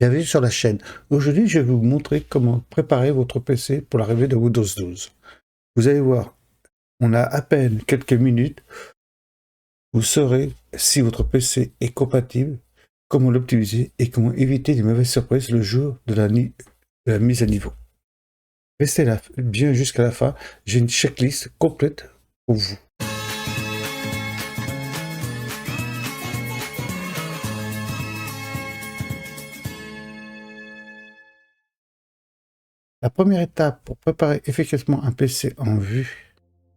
Bienvenue sur la chaîne. Aujourd'hui, je vais vous montrer comment préparer votre PC pour l'arrivée de Windows 12. Vous allez voir, on a à peine quelques minutes. Vous saurez si votre PC est compatible, comment l'optimiser et comment éviter les mauvaises surprises le jour de la mise à niveau. Restez là bien jusqu'à la fin, j'ai une checklist complète pour vous. La première étape pour préparer efficacement un PC en vue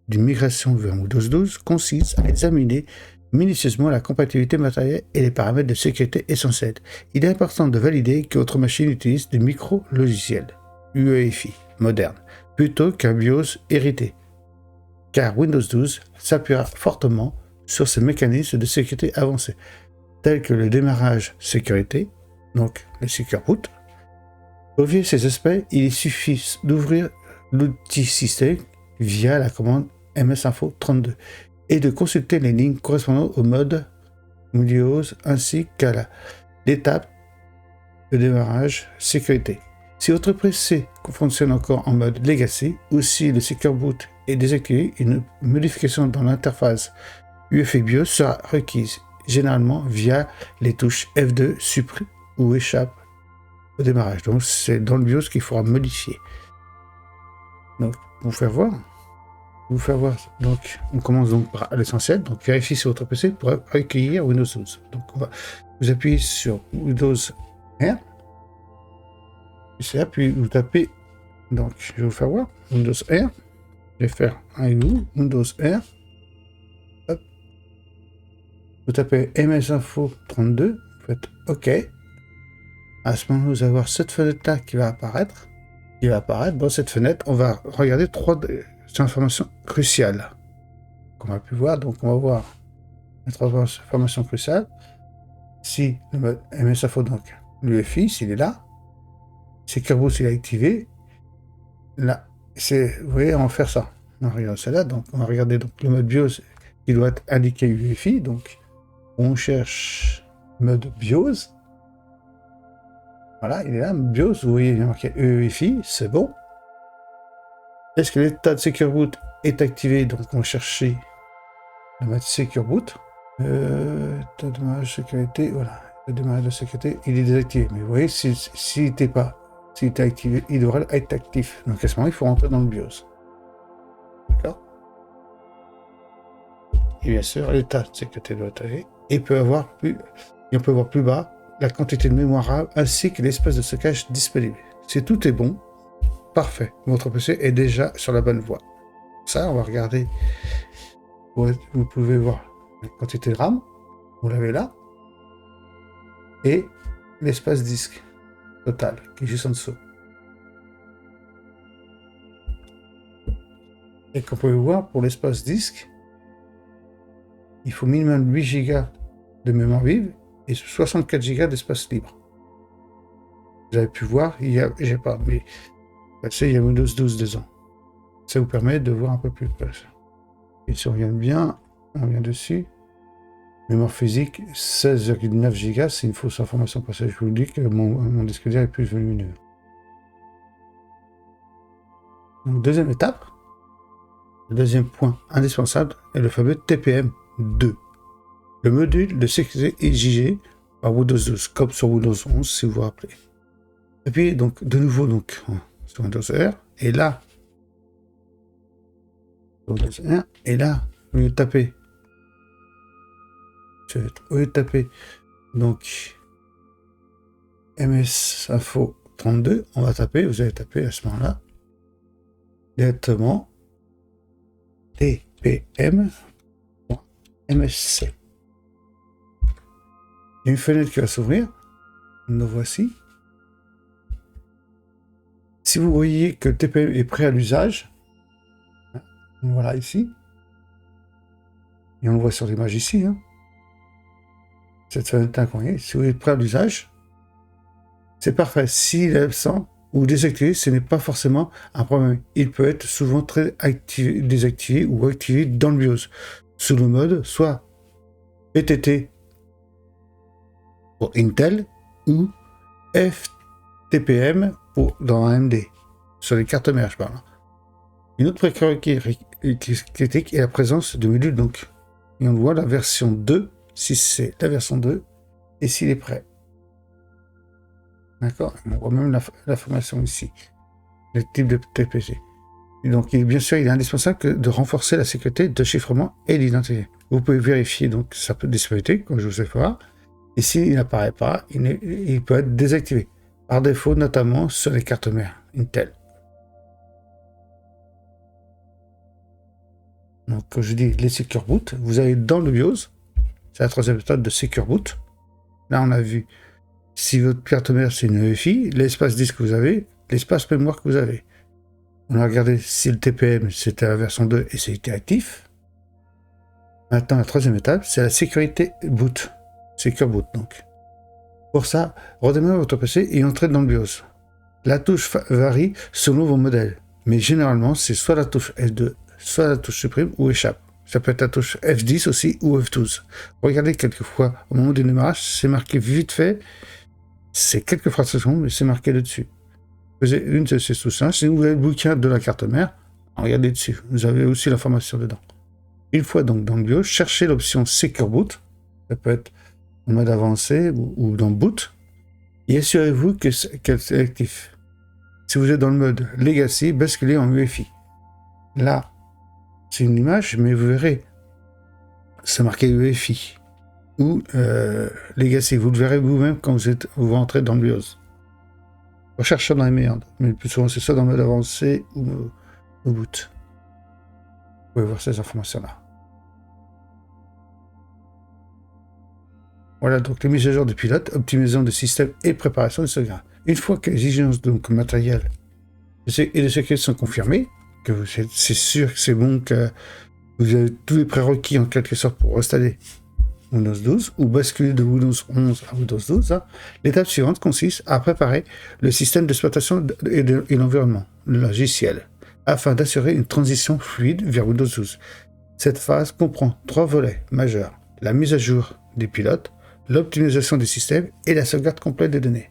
d'une migration vers Windows 12 consiste à examiner minutieusement la compatibilité matérielle et les paramètres de sécurité essentiels. Il est important de valider que votre machine utilise des micro-logiciels UEFI modernes plutôt qu'un BIOS hérité, car Windows 12 s'appuiera fortement sur ces mécanismes de sécurité avancés, tels que le démarrage sécurité, donc le Secure Boot. Pour vérifier ces aspects, il suffit d'ouvrir l'outil système via la commande msinfo32 et de consulter les lignes correspondant au mode Windows ainsi qu'à l'étape de démarrage sécurité. Si votre PC fonctionne encore en mode Legacy ou si le Secure Boot est désactivé, une modification dans l'interface UEFI BIOS sera requise, généralement via les touches F2 supprime ou échappe au démarrage. Donc c'est dans le BIOS qu'il faudra modifier. Donc vous faire voir. Donc on commence donc par l'essentiel. Donc vérifiez sur votre PC pour accueillir Windows 12. Donc on va vous appuyer sur Windows R. Puis vous tapez. Donc je vais vous faire voir Windows R. Je vais faire un Windows R. Hop. Vous tapez msinfo32. Vous faites OK. À ce moment, vous allez avoir cette fenêtre-là qui va apparaître. Dans cette fenêtre, on va regarder trois informations cruciales qu'on va pu voir. Donc, on va voir les trois informations cruciales. Si le mode MSInfo, donc l'UEFI, s'il est là, Secure Boot, s'il est activé, là, vous voyez, on va faire ça. On va regarder celle-là. Donc, on va regarder donc, le mode BIOS qui doit être indiqué UEFI. Donc, on cherche mode BIOS. Voilà, il est là, BIOS, vous voyez, il y a marqué UEFI, c'est bon. Est-ce que l'état de Secure Boot est activé? Donc on va chercher le mode Secure Boot. État de démarrage sécurité, voilà. Le démarrage de sécurité, il est désactivé. Mais vous voyez, s'il était activé, il devrait être actif. Donc à ce moment, il faut rentrer dans le BIOS. D'accord? Et bien sûr, l'état de sécurité doit être activé. Et on peut voir plus bas la quantité de mémoire RAM ainsi que l'espace de stockage disponible. Si tout est bon, parfait. Votre PC est déjà sur la bonne voie. Ça, on va regarder. Vous pouvez voir la quantité de RAM. Vous l'avez là. Et l'espace disque total, qui est juste en dessous. Et comme vous pouvez voir, pour l'espace disque, il faut minimum 8 Go de mémoire vive et 64 Go d'espace libre. Vous avez pu voir, j'ai pas, mais il y a Windows 12 dedans. Ça vous permet de voir un peu plus près. Et si on regarde bien, on vient dessus. Mémoire physique, 16,9 Go, c'est une fausse information parce que je vous dis que mon disque dur est plus volumineux. Donc, deuxième étape, le deuxième point indispensable est le fameux TPM2. Le module de sécurité exigé par Windows 12, comme sur Windows 11, si vous vous rappelez. Et puis, donc, de nouveau, donc, sur Windows R, et là, au lieu de taper, donc, msinfo32, vous allez taper à ce moment-là, directement, tpm.msc. Il y a une fenêtre qui va s'ouvrir. Nous voici. Si vous voyez que le TPM est prêt à l'usage, voilà ici. Et on le voit sur l'image ici. Cette fenêtre-là, si vous êtes prêt à l'usage, c'est parfait. S'il est absent ou désactivé, ce n'est pas forcément un problème. Il peut être souvent très désactivé ou activé dans le BIOS, sous le mode soit PTT pour Intel ou FTPM dans AMD, sur les cartes mères, je parle. Une autre prérequis critique est la présence de module, donc. Et on voit la version 2, si c'est la version 2, et s'il est prêt. D'accord. On voit même l'information ici, le type de TPG. Et donc, bien sûr, il est indispensable de renforcer la sécurité de chiffrement et l'identité. Vous pouvez vérifier donc sa disponibilité, comme je vous ai fait voir. Et s'il n'apparaît pas, il peut être désactivé. Par défaut, notamment sur les cartes mères Intel. Donc, comme je dis, les Secure Boot, vous avez dans le BIOS, c'est la troisième méthode de Secure Boot. Là, on a vu si votre carte mère c'est une EFI, l'espace disque que vous avez, l'espace mémoire que vous avez. On a regardé si le TPM c'était la version 2 et c'était actif. Maintenant, la troisième étape, c'est la sécurité boot. Secure Boot, donc. Pour ça, redémarrez votre PC et entrez dans le BIOS. La touche varie selon vos modèles, mais généralement, c'est soit la touche F2, soit la touche supprime ou échappe. Ça peut être la touche F10 aussi ou F12. Regardez quelquefois, au moment du démarrage, c'est marqué vite fait, c'est quelques fractions, mais c'est marqué dessus. Faisez une de ces touches-là. Si vous avez le bouquin de la carte mère, regardez dessus. Vous avez aussi l'information dedans. Une fois donc dans le BIOS, cherchez l'option Secure Boot. Ça peut être en mode avancé ou dans Boot. Et assurez-vous qu'elle est active. Si vous êtes dans le mode Legacy, basculez en UEFI. Là, c'est une image, mais vous verrez, c'est marqué UEFI ou Legacy. Vous le verrez vous-même quand vous rentrez dans le BIOS. Recherchez dans les merdes, mais le plus souvent c'est ça dans le mode avancé ou au boot. Vous pouvez voir ces informations-là. Voilà donc les mises à jour de pilote, optimisation de système et préparation de sauvegarde. Une fois que les exigences donc matérielles et de sécurité sont confirmées, que c'est sûr que c'est bon, que vous avez tous les prérequis en quelque sorte pour installer Windows 12 ou basculer de Windows 11 à Windows 12, hein, l'étape suivante consiste à préparer le système d'exploitation et l'environnement, le logiciel, afin d'assurer une transition fluide vers Windows 12. Cette phase comprend 3 volets majeurs: la mise à jour des pilotes, l'optimisation des systèmes et la sauvegarde complète des données.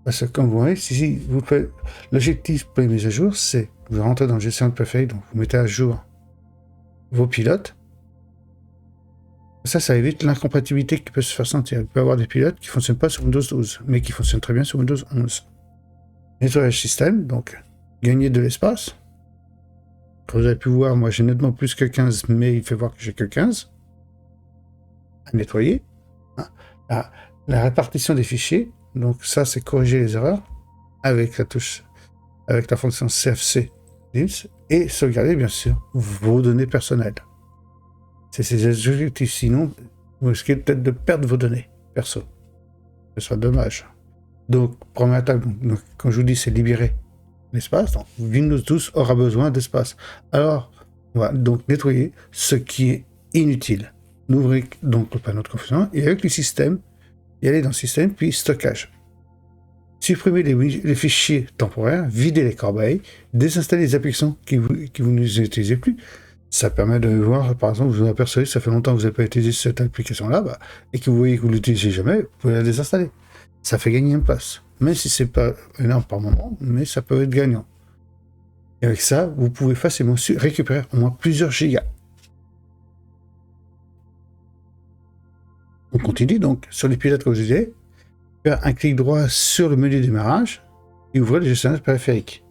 Parce que comme vous voyez, si vous faites l'objectif pour les mises à jour, c'est vous rentrez dans le gestionnaire de préféré, donc vous mettez à jour vos pilotes. Ça évite l'incompatibilité qui peut se faire sentir. Il peut y avoir des pilotes qui ne fonctionnent pas sur Windows 12, mais qui fonctionnent très bien sur Windows 11. Nettoyage système, donc gagner de l'espace. Comme vous avez pu voir, moi j'ai nettement plus que 15, mais il fait voir que j'ai que 15. À nettoyer. La répartition des fichiers, donc ça c'est corriger les erreurs avec la touche, avec la fonction CFC et sauvegarder bien sûr vos données personnelles. C'est ces objectifs, sinon vous risquez peut-être de perdre vos données perso. Ce sera dommage. Donc, première étape, donc, comme je vous dis, c'est libérer l'espace. Donc, Windows 12 aura besoin d'espace. Alors, on va donc nettoyer ce qui est inutile. Ouvrez donc le panneau de configuration et avec le système, y aller dans le système, puis stockage. Supprimez les fichiers temporaires, videz les corbeilles, désinstaller les applications qui vous n'utilisez plus. Ça permet de voir, par exemple, vous vous apercevez que ça fait longtemps que vous n'avez pas utilisé cette application-là, et que vous voyez que vous ne l'utilisez jamais, vous pouvez la désinstaller. Ça fait gagner une place. Même si c'est pas énorme par moment, mais ça peut être gagnant. Et avec ça, vous pouvez facilement récupérer au moins plusieurs gigas. On continue donc sur les pilotes que je disais. Faire un clic droit sur le menu démarrage et ouvrir le gestionnaire périphérique.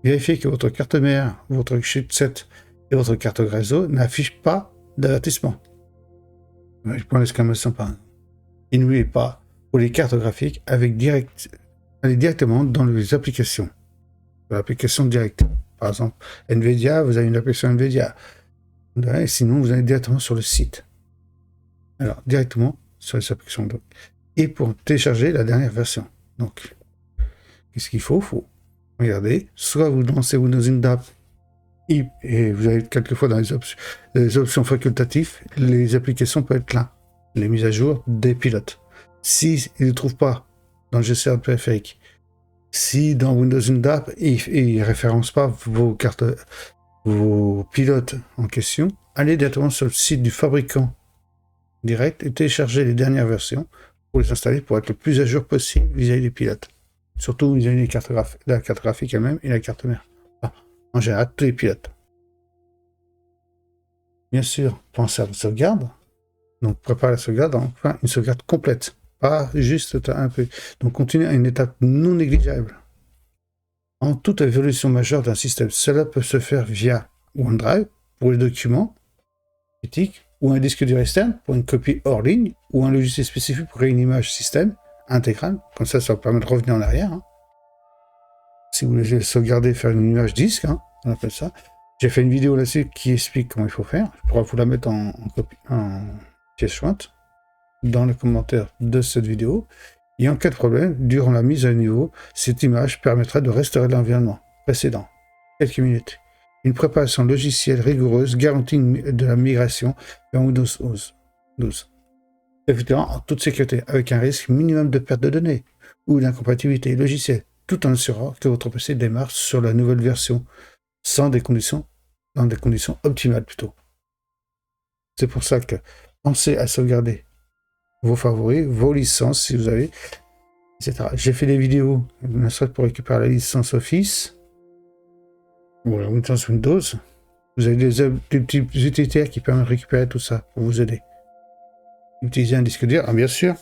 Vérifiez que votre carte mère, votre chipset et votre carte réseau n'affichent pas d'avertissement. Je prends l'exclamation par exemple. Et n'oubliez pas, pour les cartes graphiques, allez directement dans les applications. L'application directe. Par exemple, NVIDIA, vous avez une application NVIDIA. Sinon, vous allez directement sur le site. Alors, directement sur les applications. Donc. Et pour télécharger la dernière version. Donc, qu'est-ce qu'il faut? Faut regarder. Soit vous lancez Windows INDAP et vous avez quelquefois dans les options facultatives, les applications peuvent être là. Les mises à jour des pilotes. S'ils ne trouvent pas dans le gestionnaire périphérique, si dans Windows INDAP, il ne référence pas vos pilotes en question, allez directement sur le site du fabricant direct et téléchargez les dernières versions pour les installer pour être le plus à jour possible vis-à-vis des pilotes. Surtout vis-à-vis de la carte graphique elle-même et la carte mère. Enfin, en général, tous les pilotes. Bien sûr, pensez à la sauvegarde. Donc, préparez la sauvegarde, enfin, une sauvegarde complète. Pas juste un peu. Donc, continuez à une étape non négligeable. En toute évolution majeure d'un système, cela peut se faire via OneDrive pour les documents critiques, ou un disque dur externe pour une copie hors ligne, ou un logiciel spécifique pour créer une image système intégrale. Comme ça vous permet de revenir en arrière. Hein. Si vous voulez sauvegarder, faire une image disque, hein, on appelle ça. J'ai fait une vidéo là-dessus qui explique comment il faut faire. Je pourrais vous la mettre en pièce jointe dans les commentaires de cette vidéo. Et en cas de problème, durant la mise à niveau, cette image permettra de restaurer l'environnement précédent. Quelques minutes. Une préparation logicielle rigoureuse garantit de la migration vers Windows 12. Effectivement, en toute sécurité, avec un risque minimum de perte de données ou d'incompatibilité logicielle, tout en assurant que votre PC démarre sur la nouvelle version dans des conditions optimales plutôt. C'est pour ça que pensez à sauvegarder vos favoris, vos licences si vous avez, etc. J'ai fait des vidéos, ne serait-ce pour récupérer la licence Office ou la licence Windows. Vous avez des petits utilitaires qui permettent de récupérer tout ça pour vous aider. Utilisez un disque dur, bien sûr.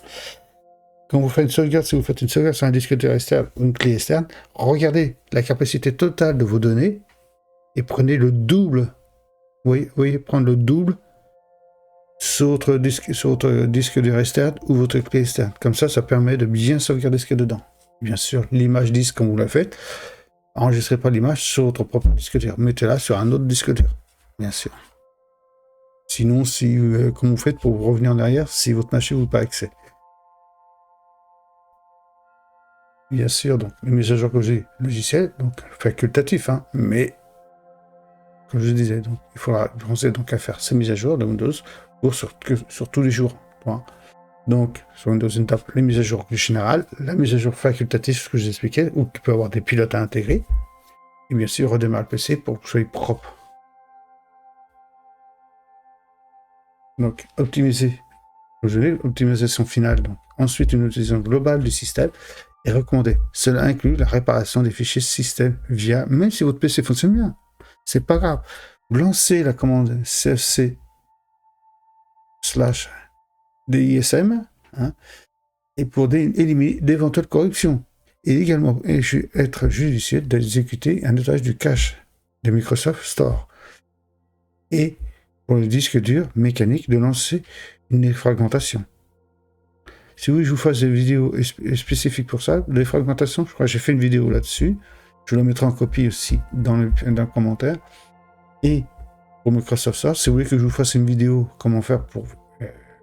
Quand vous faites une sauvegarde, si vous faites une sauvegarde sur un disque dur externe ou une clé externe, regardez la capacité totale de vos données et prenez le double. Vous voyez, prendre le double sur votre disque dur externe ou votre clé externe. Comme ça, ça permet de bien sauvegarder ce qu'il y a dedans. Bien sûr, l'image disque, comme vous la faites, enregistrez pas l'image sur votre propre disque dur. Mettez-la sur un autre disque dur, bien sûr. Sinon, comment vous faites pour revenir en arrière si votre machine vous pas accès? Bien sûr, donc, les mises à jour que j'ai logiciel, donc facultatif, hein, mais comme je disais, donc, il faudra penser donc à faire ces mises à jour de Windows sur tous les jours. Hein. Donc, sur Windows, une tape les mises à jour générales, la mise à jour facultative, ce que j'ai expliqué, ou qui peut avoir des pilotes à intégrer, et bien sûr, redémarrer le PC pour que ce soit propre. Donc, optimisation finale. Donc. Ensuite, une utilisation globale du système est recommandée. Cela inclut la réparation des fichiers système même si votre PC fonctionne bien. C'est pas grave. Lancez la commande cfc/dism hein, et pour éliminer d'éventuelles corruptions. Et également être judicieux d'exécuter un nettoyage du cache de Microsoft Store. Et pour le disque dur mécanique de lancer une défragmentation. Si oui, je vous fasse des vidéos spécifiques pour ça, de défragmentation, je crois que j'ai fait une vidéo là-dessus. Je la mettrai en copie aussi dans le commentaire. Et pour Microsoft Store, si vous voulez que je vous fasse une vidéo comment faire pour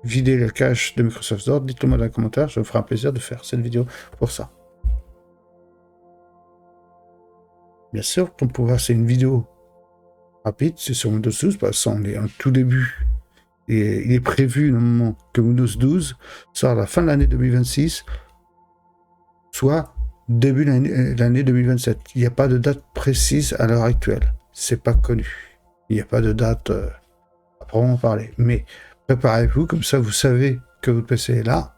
vider le cache de Microsoft Store, dites-le moi dans les commentaires, je me ferai un plaisir de faire cette vidéo pour ça. Bien sûr, comme pour voir, c'est une vidéo rapide, c'est sur Windows 12, parce qu'on est en tout début. Et il est prévu normalement que Windows 12 sort à la fin de l'année 2026, soit début de l'année 2027. Il n'y a pas de date précise à l'heure actuelle. C'est pas connu. Il n'y a pas de date à proprement parler. Mais préparez-vous, comme ça vous savez que votre PC est là.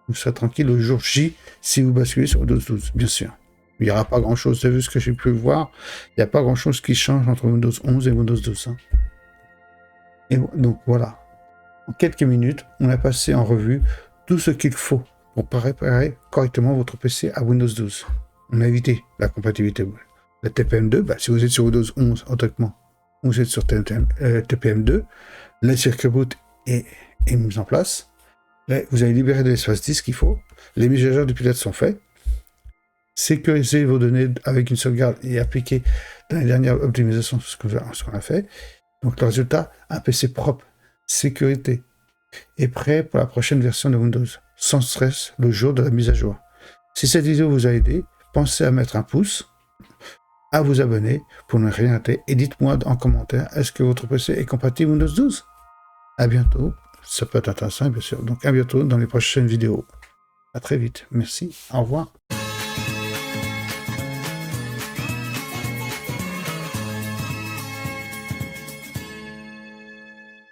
Vous serez tranquille le jour J si vous basculez sur Windows 12, bien sûr. Il n'y aura pas grand-chose. Vous avez vu ce que j'ai pu voir. Il n'y a pas grand-chose qui change entre Windows 11 et Windows 12. Hein. Et donc voilà. En quelques minutes, on a passé en revue tout ce qu'il faut pour préparer correctement votre PC à Windows 12. On a évité la compatibilité. La TPM2, si vous êtes sur Windows 11, automatiquement, vous êtes sur TPM2, le circuit boot est mis en place. Là, vous avez libéré de l'espace disque qu'il faut. Les mises à jour du pilote sont faites. Sécurisez vos données avec une sauvegarde et appliquez dans les dernières optimisations ce qu'on a fait. Donc le résultat, un PC propre, sécurité, est prêt pour la prochaine version de Windows, sans stress le jour de la mise à jour. Si cette vidéo vous a aidé, pensez à mettre un pouce, à vous abonner pour ne rien rater, et dites-moi en commentaire, est-ce que votre PC est compatible Windows 12 ? À bientôt, ça peut être intéressant bien sûr, donc à bientôt dans les prochaines vidéos. À très vite, merci, au revoir.